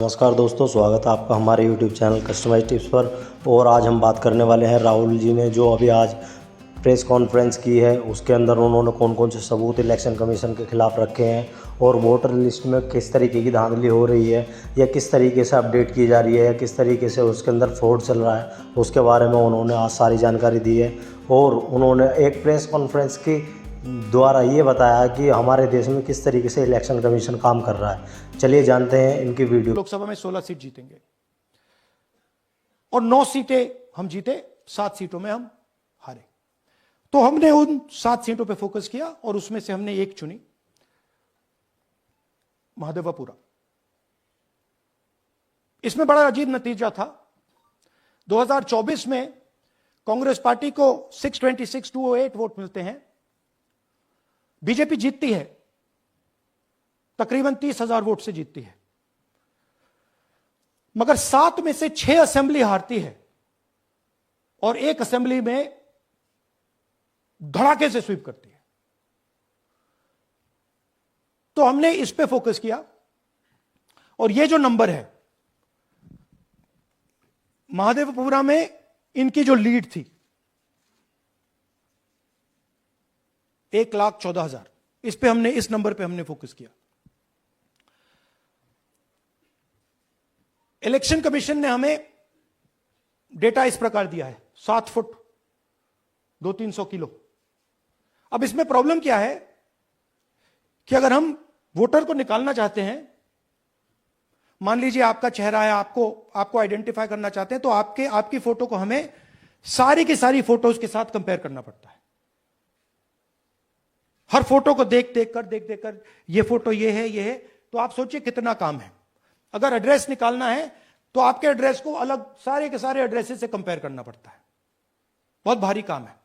नमस्कार दोस्तों, स्वागत है आपका हमारे YouTube चैनल कस्टमाइज टिप्स पर। और आज हम बात करने वाले हैं राहुल जी ने जो अभी आज प्रेस कॉन्फ्रेंस की है, उसके अंदर उन्होंने कौन कौन से सबूत इलेक्शन कमीशन के खिलाफ रखे हैं और वोटर लिस्ट में किस तरीके की धांधली हो रही है या किस तरीके से अपडेट की जा रही है या किस तरीके से उसके अंदर फ्रॉड चल रहा है, उसके बारे में उन्होंने आज सारी जानकारी दी है। और उन्होंने एक प्रेस कॉन्फ्रेंस की द्वारा ये बताया कि हमारे देश में किस तरीके से इलेक्शन कमीशन काम कर रहा है। चलिए जानते हैं इनकी वीडियो। लोकसभा में 16 सीट जीतेंगे और 9 सीटें हम जीते, 7 सीटों में हम हारे। तो हमने उन 7 सीटों पे फोकस किया और उसमें से हमने एक चुनी, महादेवपुरा। इसमें बड़ा अजीब नतीजा था। 2024 में कांग्रेस पार्टी को 626-208 वोट मिलते हैं, बीजेपी जीतती है, तकरीबन 30,000 वोट से जीतती है, मगर 7 में से 6 असेंबली हारती है और एक असेंबली में धड़ाके से स्वीप करती है। तो हमने इस पे फोकस किया और ये जो नंबर है, महादेवपुरा में इनकी जो लीड थी 1,14,000, इस पे हमने, इस नंबर पे हमने फोकस किया। इलेक्शन कमीशन ने हमें डेटा इस प्रकार दिया है, 7 फुट 200-300 किलो। अब इसमें प्रॉब्लम क्या है कि अगर हम वोटर को निकालना चाहते हैं, मान लीजिए आपका चेहरा है, आपको आइडेंटिफाई करना चाहते हैं, तो आपकी फोटो को हमें सारी की सारी फोटोज के साथ कंपेयर करना पड़ता है। हर फोटो को देख देख कर ये फोटो ये है, तो आप सोचिए कितना काम है। अगर एड्रेस निकालना है तो आपके एड्रेस को अलग सारे के सारे एड्रेसेस से कंपेयर करना पड़ता है, बहुत भारी काम है।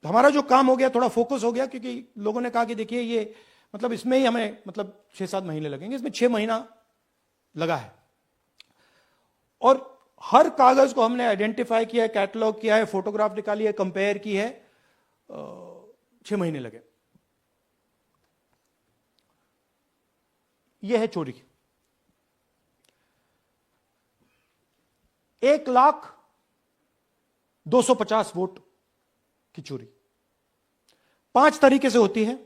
हमारा जो काम हो गया, थोड़ा फोकस हो गया, क्योंकि लोगों ने कहा कि देखिए ये मतलब इसमें ही हमें मतलब 6-7 महीने लगेंगे, इसमें 6 महीना लगा है। और हर कागज को हमने आइडेंटिफाई किया है, कैटलॉग किया है, फोटोग्राफ निकाली है, कंपेयर की है, 6 महीने लगे। यह है चोरी। 1,250,000 वोट की चोरी 5 तरीके से होती है: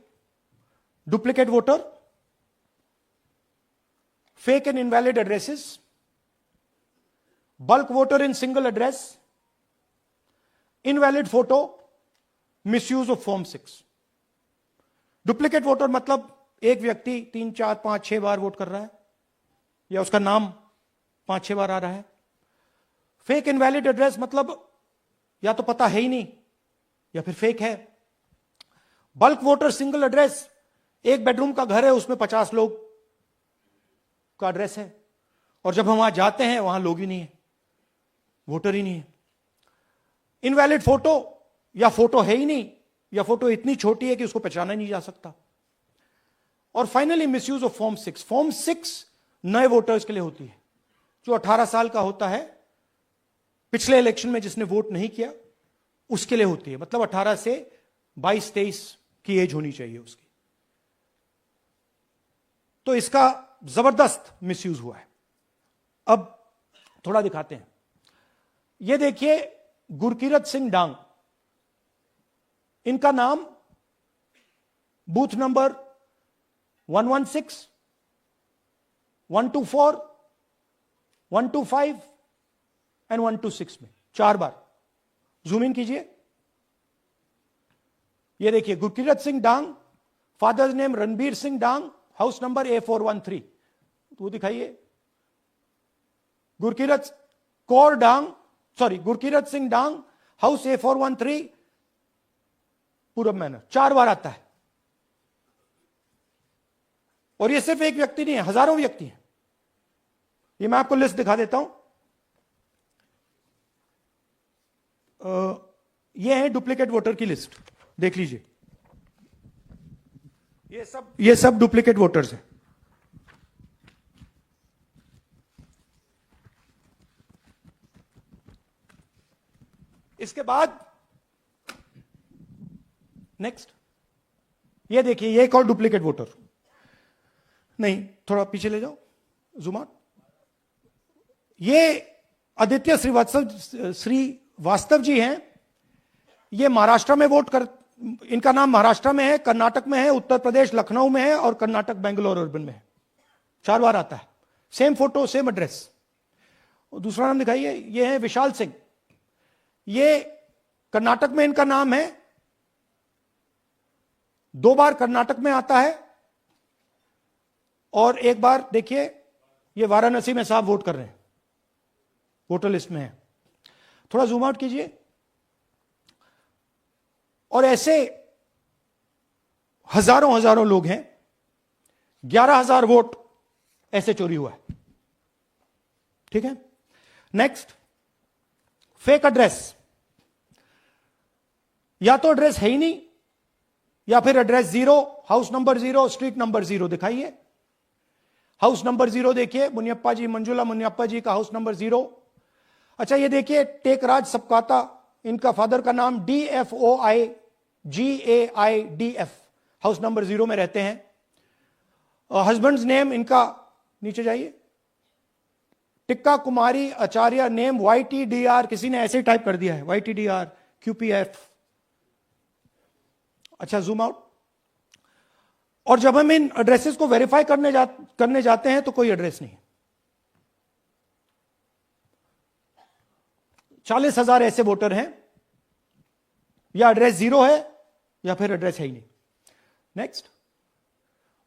duplicate voter, fake and invalid addresses, bulk voter in single address, invalid photo, misuse of form 6। Duplicate voter मतलब एक व्यक्ति 3, 4, 5, 6 बार वोट कर रहा है या उसका नाम 5-6 बार आ रहा है। फेक इनवैलिड एड्रेस मतलब या तो पता है ही नहीं या फिर फेक है। बल्क वोटर सिंगल एड्रेस, एक बेडरूम का घर है, उसमें 50 लोग का एड्रेस है और जब हम वहां जाते हैं वहां लोग ही नहीं है, वोटर ही नहीं है। इनवैलिड फोटो, या फोटो है ही नहीं या फोटो इतनी छोटी है कि उसको पहचाना नहीं जा सकता। और finally misuse of form 6। Form 6 नए वोटर्स के लिए होती है, जो 18 साल का होता है, पिछले इलेक्शन में जिसने वोट नहीं किया उसके लिए होती है। मतलब 18 से 22-23 की एज होनी चाहिए उसकी। तो इसका जबरदस्त मिसयूज हुआ है। अब थोड़ा दिखाते हैं। यह देखिए, गुरकीरत सिंह डांग, इनका नाम बूथ नंबर 116, 124, 125 एंड 126 में 4 बार। जूम इन कीजिए। ये देखिए, गुरकीरत सिंह डांग, फादर्स नेम रणबीर सिंह डांग, हाउस नंबर A413। तो दिखाइए, गुरकीरत सिंह डांग, हाउस A413, पूरब मैनर। 4 बार आता है। और ये सिर्फ एक व्यक्ति नहीं है, हजारों व्यक्ति हैं। ये मैं आपको लिस्ट दिखा देता हूं। ये है डुप्लीकेट वोटर की लिस्ट, देख लीजिए। ये सब डुप्लीकेट वोटर्स हैं। इसके बाद नेक्स्ट, ये देखिए, ये एक और डुप्लीकेट वोटर। नहीं, थोड़ा पीछे ले जाओ, जूम आउट। ये आदित्य श्रीवास्तव जी हैं। ये महाराष्ट्र में वोट कर, इनका नाम महाराष्ट्र में है, कर्नाटक में है, उत्तर प्रदेश लखनऊ में है और कर्नाटक बेंगलोर अर्बन में है। 4 बार आता है, सेम फोटो सेम एड्रेस। दूसरा नाम दिखाइए, ये है विशाल सिंह। ये कर्नाटक में इनका नाम है, 2 बार कर्नाटक में आता है और 1 बार देखिए ये वाराणसी में साहब वोट कर रहे हैं, वोटर लिस्ट में है। थोड़ा जूम आउट कीजिए। और ऐसे हजारों हजारों लोग हैं, 11,000 वोट ऐसे चोरी हुआ है। ठीक है, नेक्स्ट, फेक एड्रेस। या तो एड्रेस है ही नहीं, या फिर address 0, house number 0, street number 0 दिखाइए। हाउस नंबर 0 देखिए, मुनियप्पा जी, मंजुला मुनियप्पा जी का हाउस नंबर 0। अच्छा, ये देखिए टेकराज सबकाता, इनका फादर का नाम DFOIGAIDF, हाउस नंबर 0 में रहते हैं। हस्बैंड्स नेम इनका, नीचे जाइए, टिक्का कुमारी आचार्य, नेम YTDR, किसी ने ऐसे ही टाइप कर दिया है, YTDR QPF। अच्छा, जूम आउट। और जब हम इन एड्रेसेस को वेरीफाई करने जाते हैं तो कोई एड्रेस नहीं है। 40,000 ऐसे वोटर हैं, या एड्रेस 0 है या फिर एड्रेस है ही नहीं। Next,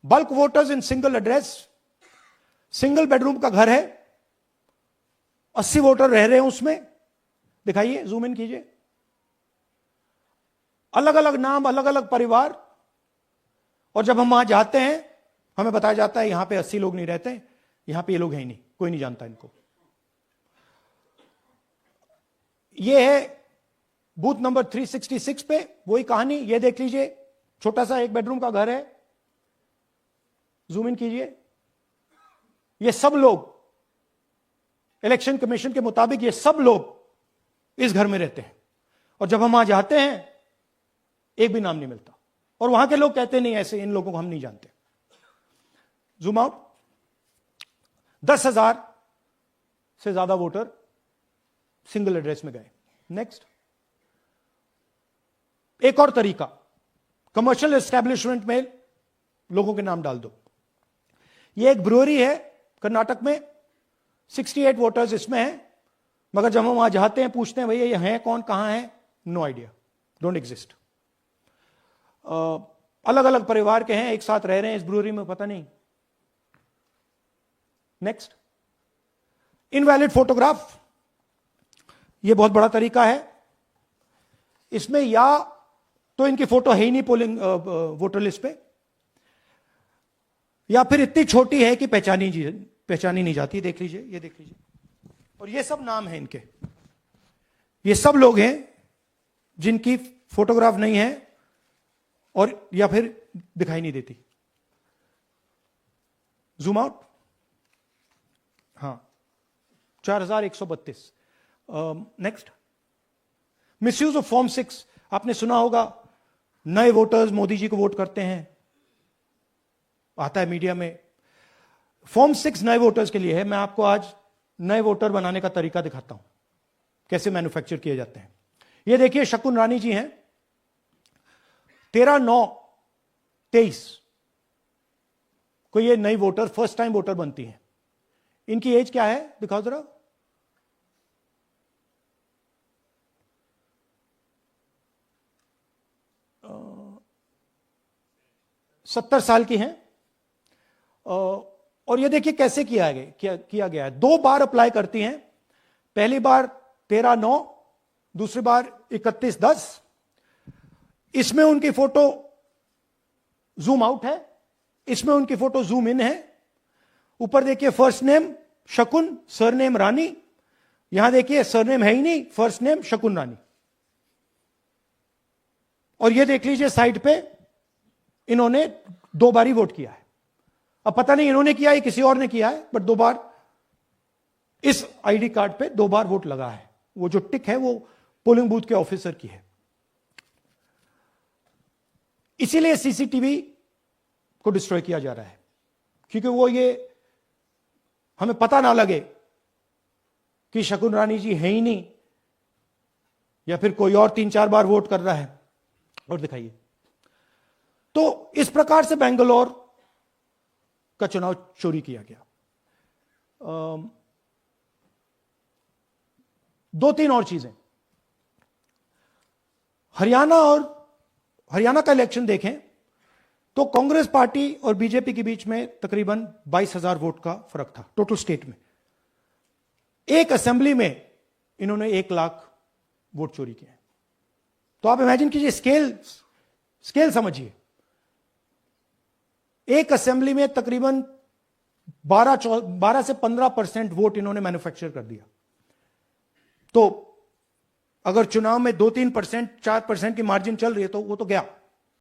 bulk voters in single address. Single bedroom का घर है, 80 वोटर रह रहे हैं उसमें, दिखाइए, जूम इन कीजिए। अलग अलग नाम, अलग अलग परिवार। और जब हम वहां जाते हैं हमें बताया जाता है यहां पे 80 लोग नहीं रहते, यहां पे ये लोग हैं ही नहीं, कोई नहीं जानता इनको। ये है बूथ नंबर 366 पे वही कहानी, ये देख लीजिए, छोटा सा 1 बेडरूम का घर है, जूम इन कीजिए। ये सब लोग इलेक्शन कमीशन के मुताबिक, ये सब लोग इस घर में रहते हैं। और जब हम वहां जाते हैं एक भी नाम नहीं मिलता, और वहां के लोग कहते नहीं ऐसे, इन लोगों को हम नहीं जानते। Zoom out. 10,000 से ज्यादा वोटर सिंगल एड्रेस में गए। नेक्स्ट, एक और तरीका, कमर्शियल एस्टेब्लिशमेंट में लोगों के नाम डाल दो। ये एक ब्रूअरी है कर्नाटक में, 68 वोटर्स इसमें हैं, मगर जब हम वहां जाते हैं पूछते हैं भैया ये हैं कौन, कहां है, नो आइडिया, डोंट एग्जिस्ट। अलग अलग परिवार के हैं, एक साथ रह रहे हैं इस ब्रूअरी में, पता नहीं। Next, invalid photograph. यह बहुत बड़ा तरीका है। इसमें या तो इनकी फोटो है ही नहीं पोलिंग वोटर लिस्ट पे, या फिर इतनी छोटी है कि पहचानी नहीं जाती। देख लीजिए, ये देख लीजिए, और ये सब नाम है इनके। ये सब लोग हैं जिनकी फोटोग्राफ नहीं है और या फिर दिखाई नहीं देती। Zoom out. हां, 4132। Next, misuse of form 6। आपने सुना होगा, नए वोटर्स मोदी जी को वोट करते हैं, आता है मीडिया में। फॉर्म 6 नए वोटर्स के लिए है। मैं आपको आज नए वोटर बनाने का तरीका दिखाता हूं, कैसे मैन्युफैक्चर किए जाते हैं। ये देखिए, शकुन रानी जी हैं, 13/9/23 को ये नई वोटर, फर्स्ट टाइम वोटर बनती हैं। इनकी एज क्या है, दिखाओ जरा। अ, 70 साल की हैं। और ये देखिए कैसे किया गया है। 2 बार अप्लाई करती हैं। पहली बार 13/9, दूसरी बार 31/10। इसमें उनकी फोटो जूम आउट है, इसमें उनकी फोटो जूम इन है। ऊपर देखिए फर्स्ट नेम शकुन, सरनेम रानी। यहां देखिए सरनेम है ही नहीं, फर्स्ट नेम शकुन रानी। और ये देख लीजिए साइड पे इन्होंने 2 बार ही वोट किया है। अब पता नहीं इन्होंने किया है किसी और ने किया है, बट 2 बार इस आईडी कार्ड पे 2 बार वोट लगा है। वो जो टिक है वो पोलिंग बूथ के ऑफिसर की है। इसीलिए सीसीटीवी को डिस्ट्रॉय किया जा रहा है क्योंकि वो ये हमें पता ना लगे कि शकुन रानी जी है ही नहीं या फिर कोई और 3-4 बार वोट कर रहा है। और दिखाइए। तो इस प्रकार से बेंगलोर का चुनाव चोरी किया गया। 2-3 और चीजें। हरियाणा का इलेक्शन देखें तो कांग्रेस पार्टी और बीजेपी के बीच में तकरीबन 22,000 वोट का फर्क था टोटल स्टेट में। एक असेंबली में इन्होंने 1 लाख वोट चोरी किए। तो आप इमेजिन कीजिए, स्केल समझिए। एक असेंबली में तकरीबन 12 से 15% वोट इन्होंने मैन्युफैक्चर कर दिया। तो अगर चुनाव में 2-3%, 4% की मार्जिन चल रही है तो वो तो गया।